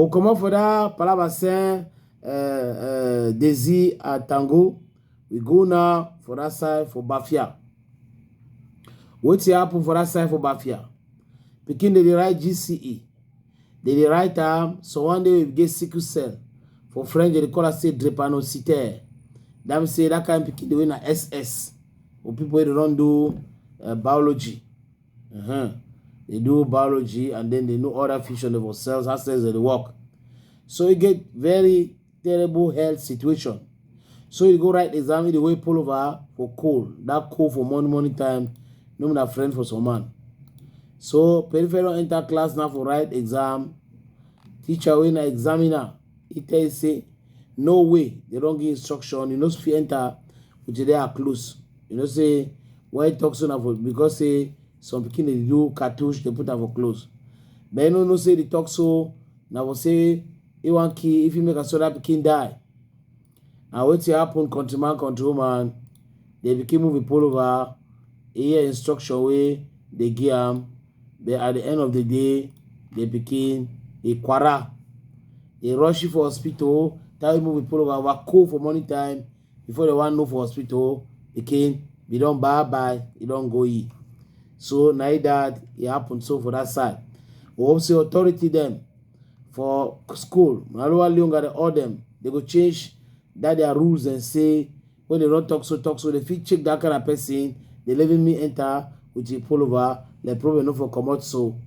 comment for that Palabassin, Desi à Tango. We go now for that side for Bafia. What's happen for that side for Bafia? Pikin they write GCE. They write so one day we get sickle cell. For French they call it say drépanocytaire. That means say that kind of pikin they win a SS. For people they don't do biology. They do biology and then they know other function of cells, how cells they work. So you get very terrible health situation. So you go write exam the way pull over for cold. That cold for morning time, no that friend for some man. So peripheral enter class now for write exam. Teacher when I examiner, he tell you say, no way, they don't give instruction. You know if you enter, which they are close. You know say why talk so now for because say some people they do cartouche, they put her for close. But you know say they talk so now will say you want key if you make a soda pikin die. And what happen countryman, countrywoman, they became movie pull over a instruction way they give them, but at the end of the day, they became a quarra. They rush you for hospital, tell you movie pull over, call for money time, before they want no for hospital, they came, they don't bye, they don't go eat. So now that it happened so for that side. We also authority them for school. Malua Leon got all them. They go change that their rules and say when they don't talk so they fit check that kind of person. They letting me enter with a pullover, they probably not for come out so